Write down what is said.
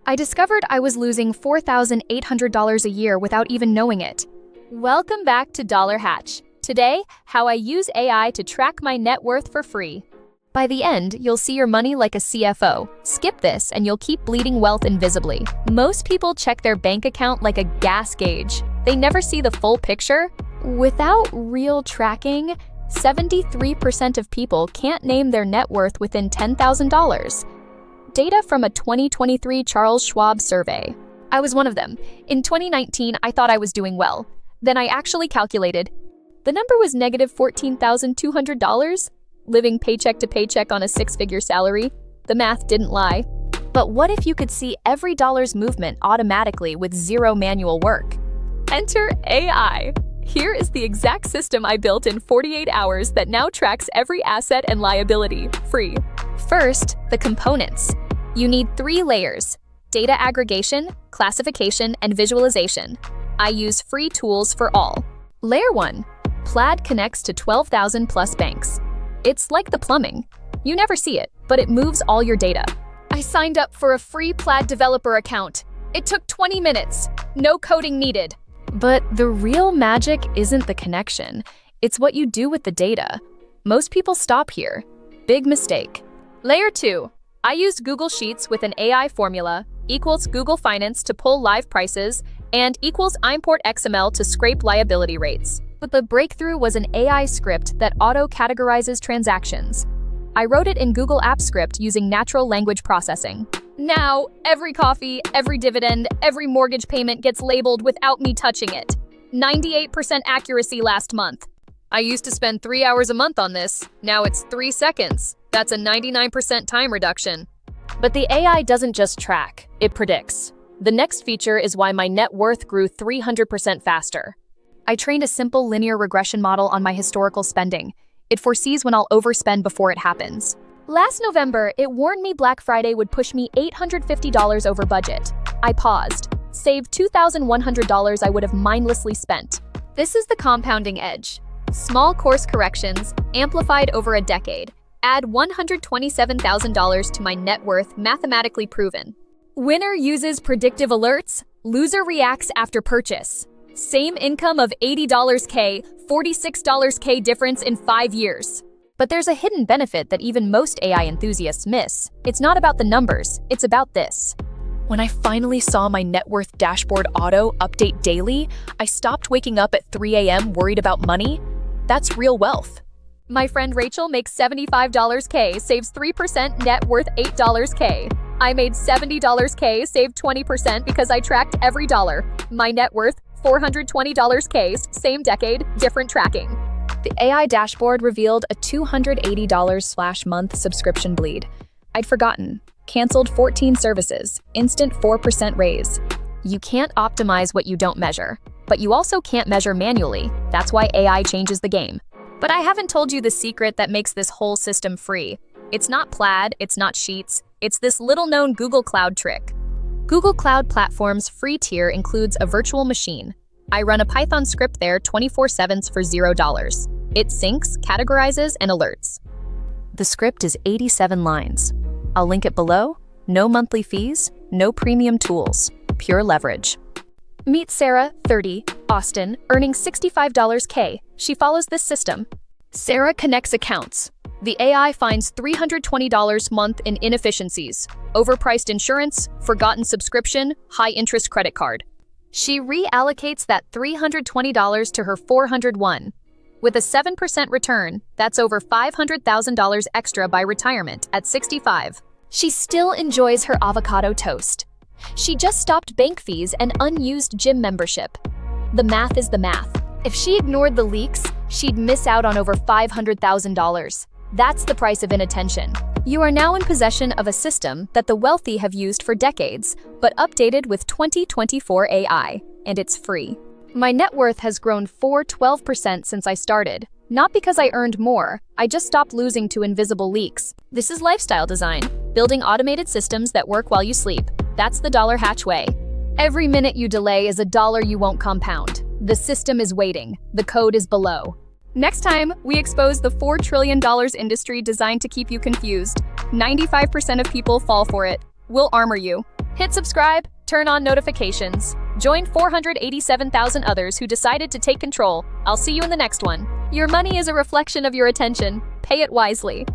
I discovered I was losing $4,800 a year without even knowing it. Welcome back to Dollar Hatch. Today, how I use AI to track my net worth for free. By the end, you'll see your money like a CFO. Skip this and you'll keep bleeding wealth invisibly. Most people check their bank account like a gas gauge. They never see the full picture. Without real tracking, 73% of people can't name their net worth within $10,000. Data from a 2023 Charles Schwab survey. I was one of them. In 2019, I thought I was doing well. Then I actually calculated. The number was negative $14,200. Living paycheck to paycheck on a six-figure salary. The math didn't lie. But what if you could see every dollar's movement automatically with zero manual work? Enter AI. Here is the exact system I built in 48 hours that now tracks every asset and liability, free. First, the components. You need 3 layers: data aggregation, classification, and visualization. I use free tools for all. Layer 1. Plaid connects to 12,000 plus banks. It's like the plumbing. You never see it, but it moves all your data. I signed up for a free Plaid developer account. It took 20 minutes. No coding needed. But the real magic isn't the connection. It's what you do with the data. Most people stop here. Big mistake. Layer 2. I used Google Sheets with an AI formula, equals Google Finance to pull live prices, and equals import XML to scrape liability rates. But the breakthrough was an AI script that auto-categorizes transactions. I wrote it in Google Apps Script using natural language processing. Now, every coffee, every dividend, every mortgage payment gets labeled without me touching it. 98% accuracy last month. I used to spend 3 hours a month on this. Now it's 3 seconds. That's a 99% time reduction. But the AI doesn't just track, it predicts. The next feature is why my net worth grew 300% faster. I trained a simple linear regression model on my historical spending. It foresees when I'll overspend before it happens. Last November, it warned me Black Friday would push me $850 over budget. I paused, saved $2,100 I would have mindlessly spent. This is the compounding edge. Small course corrections, amplified over a decade, add $127,000 to my net worth, mathematically proven. Winner uses predictive alerts, loser reacts after purchase. Same income of $80 K, $46 K difference in 5 years. But there's a hidden benefit that even most AI enthusiasts miss. It's not about the numbers, it's about this. When I finally saw my net worth dashboard auto update daily, I stopped waking up at 3 a.m. worried about money. That's real wealth. My friend Rachel makes $75 K, saves 3%, net worth $8 K. I made $70 K, saved 20% because I tracked every dollar. My net worth, $420 K, same decade, different tracking. The AI dashboard revealed a $280/month subscription bleed. I'd forgotten. Canceled 14 services, instant 4% raise. You can't optimize what you don't measure, but you also can't measure manually. That's why AI changes the game. But I haven't told you the secret that makes this whole system free. It's not Plaid, it's not Sheets, it's this little-known Google Cloud trick. Google Cloud Platform's free tier includes a virtual machine. I run a Python script there 24/7 for $0. It syncs, categorizes, and alerts. The script is 87 lines. I'll link it below. No monthly fees, no premium tools, pure leverage. Meet Sarah, 30, Austin, earning $65 K. She follows this system. Sarah connects accounts. The AI finds $320 month in inefficiencies, overpriced insurance, forgotten subscription, high-interest credit card. She reallocates that $320 to her 401. With a 7% return, that's over $500,000 extra by retirement at 65. She still enjoys her avocado toast. She just stopped bank fees and unused gym membership. The math is the math. If she ignored the leaks, she'd miss out on over $500,000. That's the price of inattention. You are now in possession of a system that the wealthy have used for decades, but updated with 2024 AI, and it's free. My net worth has grown 412% since I started. Not because I earned more, I just stopped losing to invisible leaks. This is lifestyle design, building automated systems that work while you sleep. That's the Dollar Hatch way. Every minute you delay is a dollar you won't compound. The system is waiting, the code is below. Next time, we expose the $4 trillion industry designed to keep you confused. 95% of people fall for it. We'll armor you. Hit subscribe, turn on notifications. Join 487,000 others who decided to take control. I'll see you in the next one. Your money is a reflection of your attention. Pay it wisely.